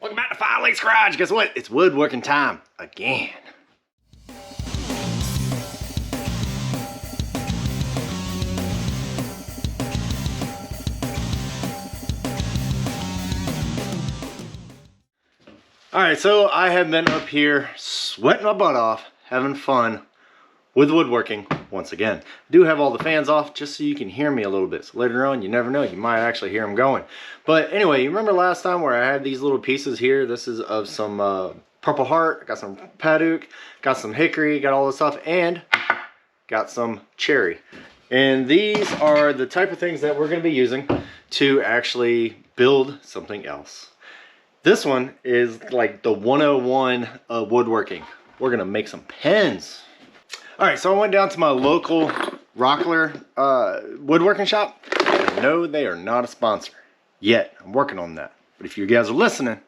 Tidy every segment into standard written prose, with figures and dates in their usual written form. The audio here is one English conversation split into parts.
Welcome back to Five Lakes Garage. Guess what? It's woodworking time again. All right, so I have been up here sweating my butt off, having fun with woodworking once again. I do have all the fans off just so you can hear me a little bit. So later on, you never know, you might actually hear them going. But anyway, you remember last time where I had these little pieces here? This is of some purple heart, got some padauk, got some hickory, got all this stuff, and got some cherry. And these are the type of things that we're going to be using to actually build something else. This one is like the 101 of woodworking. We're going to make some pens. All right, so I went down to my local Rockler woodworking shop. No, they are not a sponsor yet. I'm working on that. But if you guys are listening,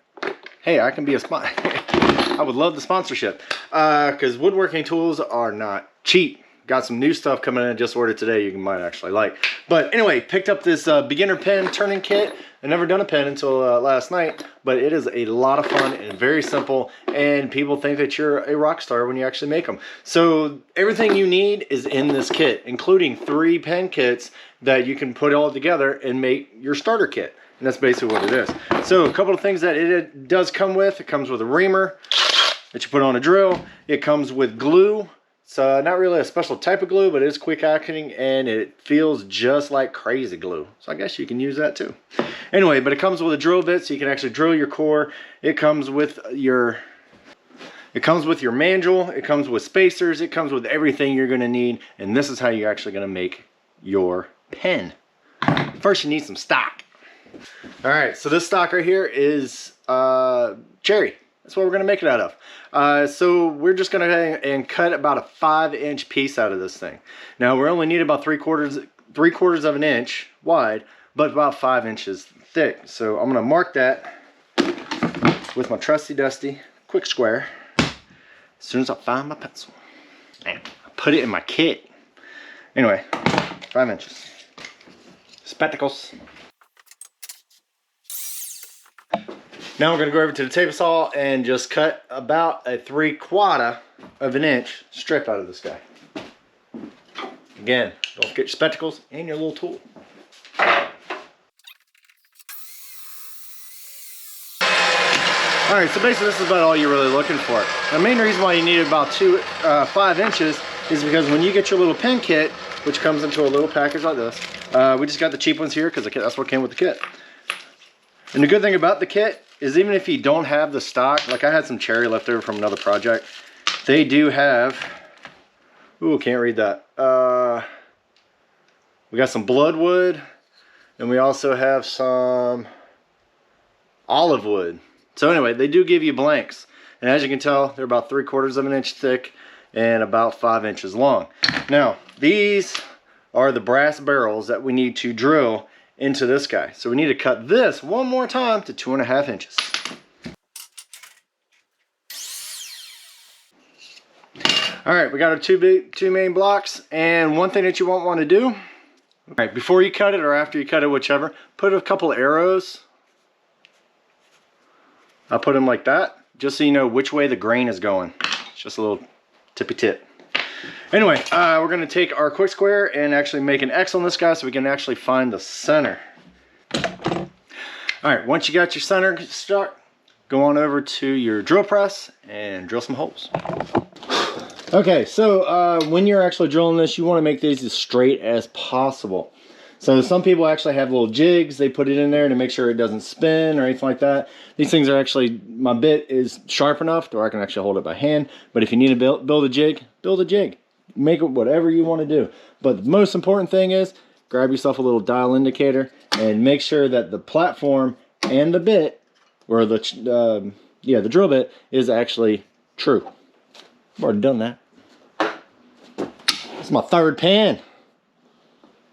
hey, I can be a sponsor. I would love the sponsorship because woodworking tools are not cheap. Got some new stuff coming in. Just ordered today. You might actually like. But anyway, picked up this beginner pen turning kit. I've never done a pen until last night, but it is a lot of fun and very simple. And people think that you're a rock star when you actually make them. So everything you need is in this kit, including 3 pen kits that you can put all together and make your starter kit. And that's basically what it is. So a couple of things that it does come with. It comes with a reamer that you put on a drill. It comes with glue. It's not really a special type of glue, but it is quick acting and it feels just like crazy glue. So I guess you can use that too. Anyway, but it comes with a drill bit so you can actually drill your core. It comes with your manual. It comes with spacers. It comes with everything you're going to need. And this is how you're actually going to make your pen. First, you need some stock. All right, so this stock right here is cherry. That's what we're going to make it out of. So we're just going to go ahead and cut about a 5-inch piece out of this thing. Now we only need about 3/4 of an inch wide, but about 5 inches thick. So I'm going to mark that with my trusty dusty quick square as soon as I find my pencil. And I put it in my kit. Anyway, 5 inches. Spectacles. Now we're going to go over to the table saw and just cut about a 3/4 of an inch strip out of this guy. Again, don't forget your spectacles and your little tool. Alright, so basically this is about all you're really looking for. The main reason why you need about 5 inches is because when you get your little pen kit, which comes into a little package like this, we just got the cheap ones here because that's what came with the kit. And the good thing about the kit is even if you don't have the stock, like I had some cherry left over from another project, they do have, ooh, can't read that. We got some Bloodwood, and we also have some olive wood. So anyway, they do give you blanks. And as you can tell, they're about 3/4 of an inch thick and about 5 inches long. Now, these are the brass barrels that we need to drill into this guy. So we need to cut this one more time to 2.5 inches. All right, we got our two main blocks, and one thing that you won't want to do, all right, before you cut it or after you cut it, whichever, put a couple arrows. I'll put them like that, just so you know which way the grain is going. It's just a little tippy tip. Anyway, we're going to take our quick square and actually make an X on this guy so we can actually find the center. Alright, once you got your center stuck, go on over to your drill press and drill some holes. Okay, so when you're actually drilling this, you want to make these as straight as possible. So some people actually have little jigs. They put it in there to make sure it doesn't spin or anything like that. These things are actually, my bit is sharp enough to where I can actually hold it by hand. But if you need to build a jig, build a jig. Make it whatever you want to do. But the most important thing is grab yourself a little dial indicator and make sure that the platform and the bit, or the drill bit, is actually true. I've already done that. It's my 3rd pan.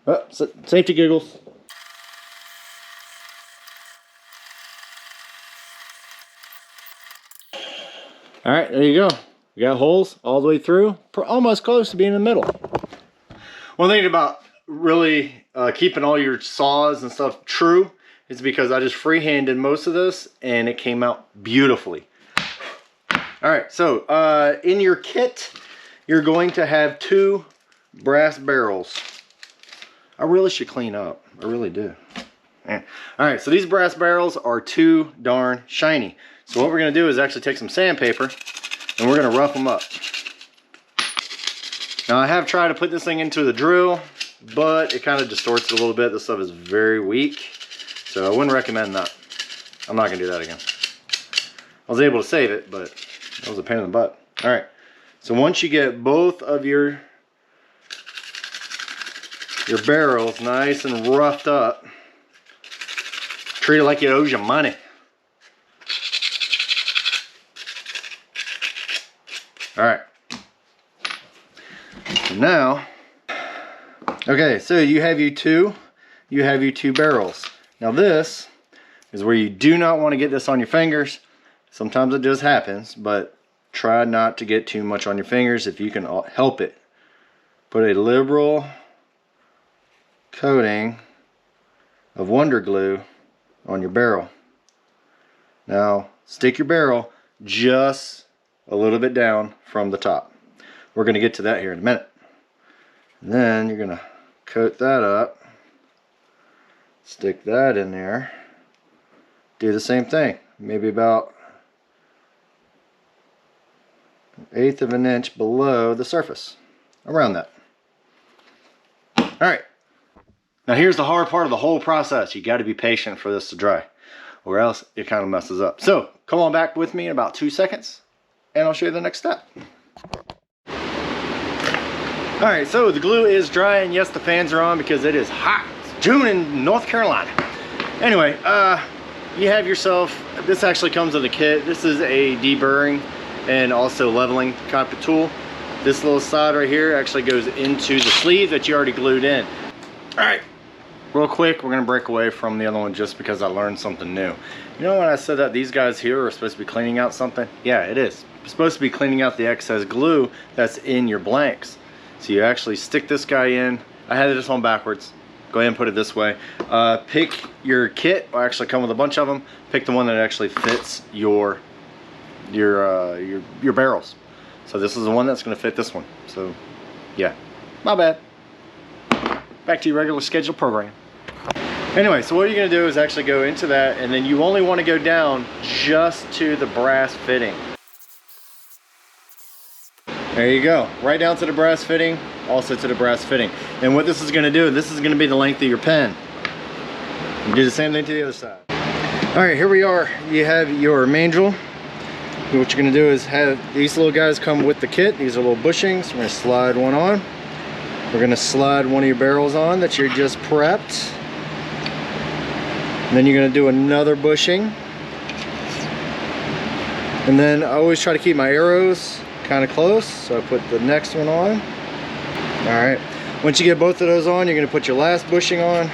Oh, safety giggles. All right, there you go. We got holes all the way through, almost close to being in the middle. One thing about really keeping all your saws and stuff true is because I just freehanded most of this and it came out beautifully. All right, so in your kit, you're going to have 2 brass barrels. I really should clean up. I really do. All right, so these brass barrels are too darn shiny. So what we're going to do is actually take some sandpaper and we're going to rough them up. Now I have tried to put this thing into the drill, but it kind of distorts it a little bit. This stuff is very weak, so I wouldn't recommend that. I'm not going to do that again. I was able to save it, but that was a pain in the butt. All right, so once you get both of your barrels nice and roughed up, treat it like it owes you money. All right. Now, okay, so you have your two barrels. Now this is where you do not want to get this on your fingers. Sometimes it just happens, but try not to get too much on your fingers if you can help it. Put a liberal coating of Wonder Glue on your barrel. Now stick your barrel just a little bit down from the top. We're going to get to that here in a minute. And then you're going to coat that up, stick that in there, do the same thing, maybe about 1/8 of an inch below the surface, around that. Alright, now here's the hard part of the whole process. You got to be patient for this to dry, or else it kind of messes up. So come on back with me in about 2 seconds and I'll show you the next step. Alright, so the glue is dry, and yes, the fans are on because it is hot. It's June in North Carolina. Anyway, you have yourself, this actually comes with a kit. This is a deburring and also leveling type of tool. This little side right here actually goes into the sleeve that you already glued in. Alright, real quick, we're going to break away from the other one just because I learned something new. You know when I said that these guys here are supposed to be cleaning out something? Yeah, it is. It's supposed to be cleaning out the excess glue that's in your blanks. So you actually stick this guy in. I had this on backwards. Go ahead and put it this way. Pick your kit. Will actually come with a bunch of them. Pick the one that actually fits your barrels. So this is the one that's going to fit this one. So yeah, my bad. Back to your regular scheduled program. Anyway, so what you're going to do is actually go into that, and then you only want to go down just to the brass fitting. There you go, right down to the brass fitting, also to the brass fitting. And what this is going to do, this is going to be the length of your pen. You do the same thing to the other side. All right, here we are. You have your mandrel. What you're going to do is have these little guys come with the kit. These are little bushings. We're going to slide one on. We're going to slide one of your barrels on that you just prepped. And then you're going to do another bushing. And then I always try to keep my arrows kind of close, so I put the next one on. Alright, once you get both of those on, you're going to put your last bushing on,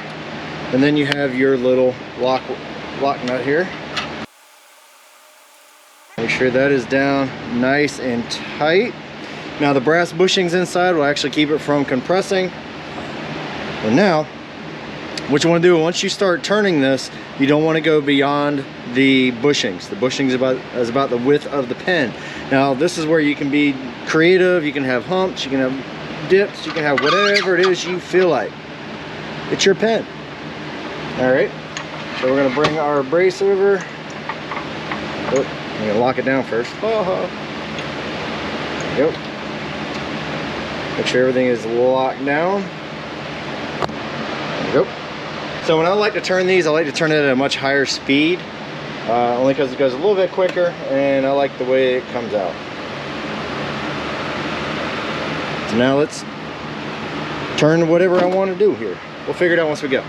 and then you have your little lock nut here. Make sure that is down nice and tight. Now the brass bushings inside will actually keep it from compressing. And now what you want to do, once you start turning this, you don't want to go beyond the bushings. The bushings is about the width of the pen. Now this is where you can be creative. You can have humps, you can have dips, you can have whatever it is you feel like. It's your pen. Alright, so we're going to bring our brace over. Oh, I'm going to lock it down first. Yep. Make sure everything is locked down. There we go. So when I like to turn these, I like to turn it at a much higher speed, only because it goes a little bit quicker, and I like the way it comes out. So now let's turn whatever I want to do here. We'll figure it out once we go.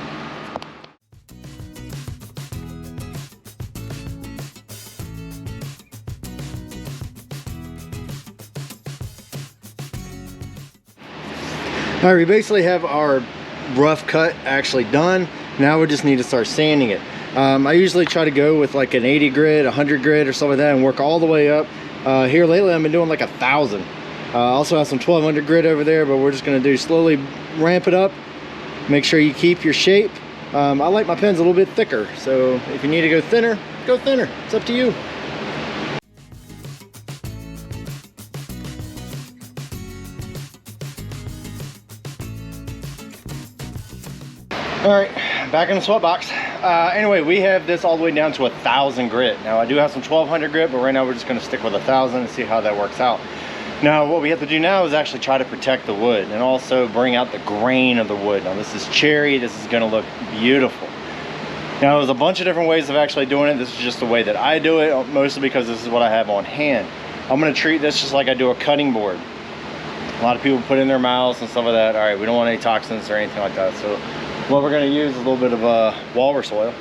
All right, we basically have our rough cut actually done. Now we just need to start sanding it. I usually try to go with like an 80 grit, 100 grit or something like that, and work all the way up. Here lately I've been doing like 1,000. I also have some 1200 grit over there, but we're just going to do slowly ramp it up. Make sure you keep your shape I like my pens a little bit thicker, so if you need to go thinner, go thinner. It's up to you. All right, back in the sweat box. Anyway, we have this all the way down to 1,000 grit. Now I do have some 1,200 grit, but right now we're just gonna stick with 1,000 and see how that works out. Now what we have to do now is actually try to protect the wood and also bring out the grain of the wood. Now this is cherry, this is gonna look beautiful. Now there's a bunch of different ways of actually doing it. This is just the way that I do it, mostly because this is what I have on hand. I'm gonna treat this just like I do a cutting board. A lot of people put in their mouths and stuff like that. All right, we don't want any toxins or anything like that. So what we're going to use is a little bit of walrus oil,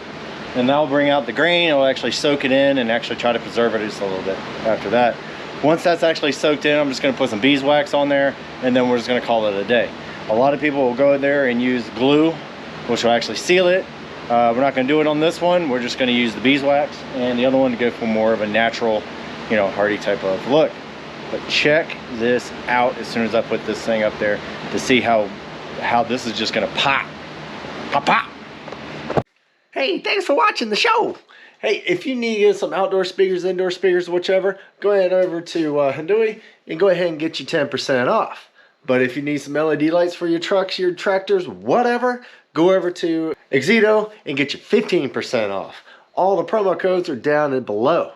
and that'll bring out the grain. It'll actually soak it in and actually try to preserve it just a little bit after that. Once that's actually soaked in, I'm just going to put some beeswax on there, and then we're just going to call it a day. A lot of people will go there and use glue, which will actually seal it. We're not going to do it on this one. We're just going to use the beeswax and the other one to go for more of a natural, you know, hardy type of look. But check this out as soon as I put this thing up there to see how this is just going to pop. Pop, pop. Hey, thanks for watching the show. Hey, if you need some outdoor speakers, indoor speakers, whichever, go ahead over to Hickory and go ahead and get you 10% off. But if you need some LED lights for your trucks, your tractors, whatever, go over to Exito and get you 15% off. All the promo codes are down and below.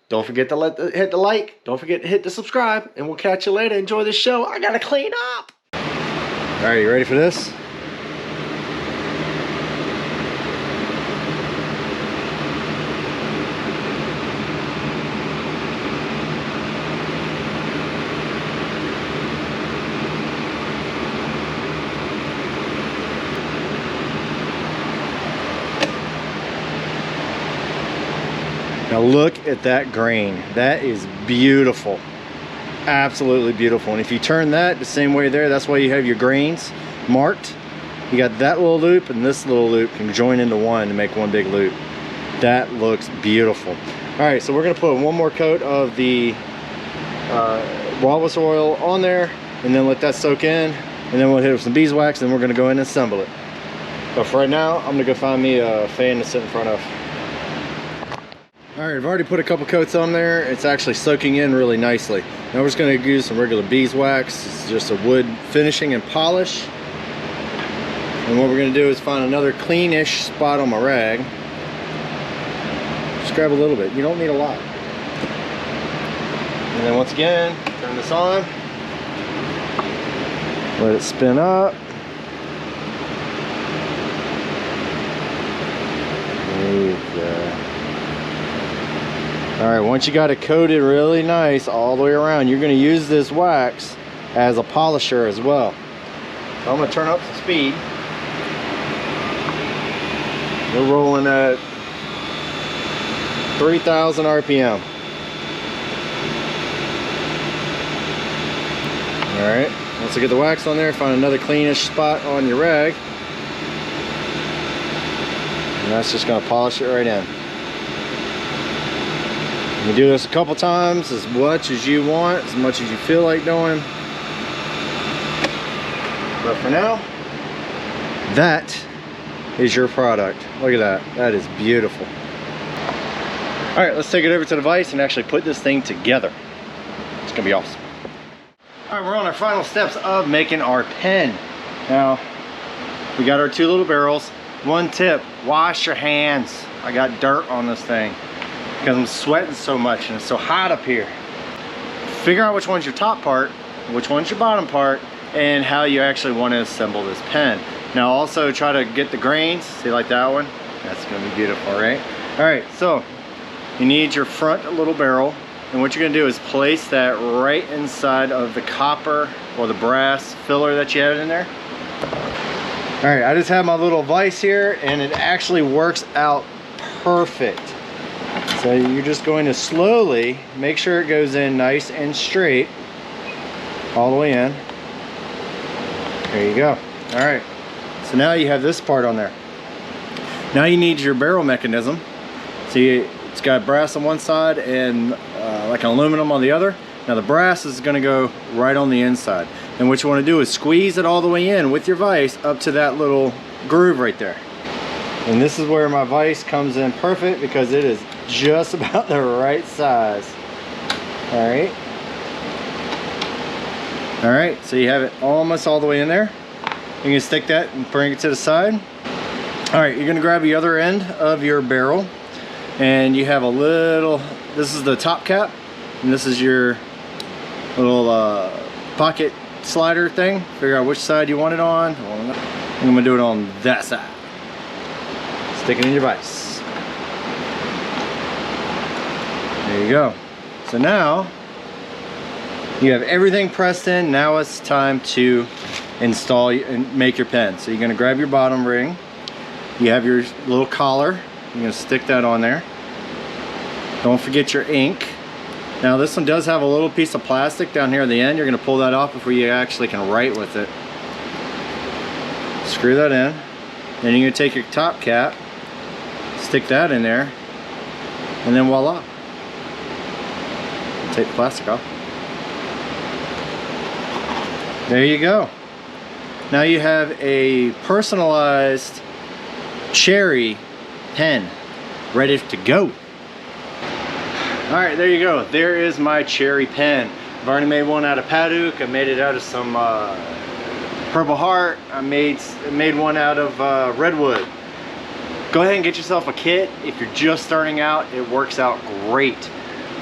Don't forget to hit the like. Don't forget to hit the subscribe. And we'll catch you later. Enjoy the show. I gotta clean up. All right, you ready for this? Now look at that grain. That is beautiful. Absolutely beautiful. And if you turn that the same way there, that's why you have your grains marked. You got that little loop and this little loop can join into one to make one big loop. That looks beautiful. All right, so we're gonna put one more coat of the walrus oil on there and then let that soak in, and then we'll hit it with some beeswax and we're gonna go in and assemble it. But for right now, I'm gonna go find me a fan to sit in front of. All right, I've already put a couple coats on there. It's actually soaking in really nicely. Now we're just gonna use some regular beeswax. It's just a wood finishing and polish. And what we're gonna do is find another cleanish spot on my rag. Just grab a little bit, you don't need a lot. And then once again, turn this on. Let it spin up. Okay. All right, once you got it coated really nice all the way around, you're gonna use this wax as a polisher as well. So I'm gonna turn up the speed. We're rolling at 3,000 RPM. All right, once I get the wax on there, find another cleanish spot on your rag. And that's just gonna polish it right in. You do this a couple times, as much as you want, as much as you feel like doing. But for now, that is your product. Look at that, that is beautiful. All right, let's take it over to the vise and actually put this thing together. It's gonna be awesome. All right, we're on our final steps of making our pen. Now, we got our two little barrels. One tip, wash your hands. I got dirt on this thing because I'm sweating so much and it's so hot up here. Figure out which one's your top part, which one's your bottom part, and how you actually want to assemble this pen. Now also try to get the grains, see like that one? That's gonna be beautiful, right? All right, so you need your front little barrel, and what you're gonna do is place that right inside of the copper or the brass filler that you have in there. All right, I just have my little vise here and it actually works out perfect. So you're just going to slowly make sure it goes in nice and straight all the way in. There you go. All right, so now you have this part on there. Now you need your barrel mechanism. See, it's got brass on one side and like an aluminum on the other. Now the brass is going to go right on the inside. And what you want to do is squeeze it all the way in with your vise up to that little groove right there. And this is where my vise comes in perfect because it is just about the right size. All right. All right, so you have it almost all the way in there. You can stick that and bring it to the side. All right, you're gonna grab the other end of your barrel and you have a little, this is the top cap and this is your little pocket slider thing. Figure out which side you want it on. I'm gonna do it on that side. Stick it in your vise. There you go. So now you have everything pressed in. Now it's time to install and make your pen. So you're gonna grab your bottom ring. You have your little collar. You're gonna stick that on there. Don't forget your ink. Now this one does have a little piece of plastic down here at the end. You're gonna pull that off before you actually can write with it. Screw that in. Then you're gonna take your top cap, stick that in there, and then voila. Take the plastic off. There you go. Now you have a personalized cherry pen ready to go. All right, there you go. There is my cherry pen. I've already made one out of padauk. I made it out of some Purple Heart. I made one out of redwood. Go ahead and get yourself a kit. If you're just starting out, it works out great.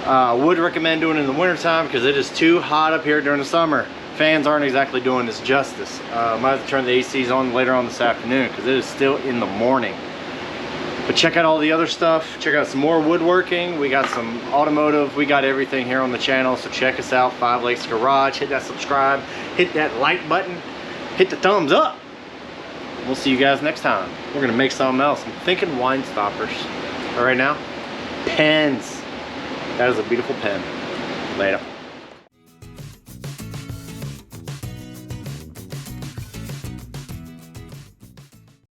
Would recommend doing it in the winter time because it is too hot up here during the summer. Fans aren't exactly doing this justice. Might have to turn the ACs on later on this afternoon because it is still in the morning. But check out all the other stuff. Check out some more woodworking. We got some automotive. We got everything here on the channel. So check us out, 5 Lakes Garage. Hit that subscribe. Hit that like button. Hit the thumbs up. We'll see you guys next time. We're gonna make something else. I'm thinking wine stoppers. But right now, pens. That is a beautiful pen. Later.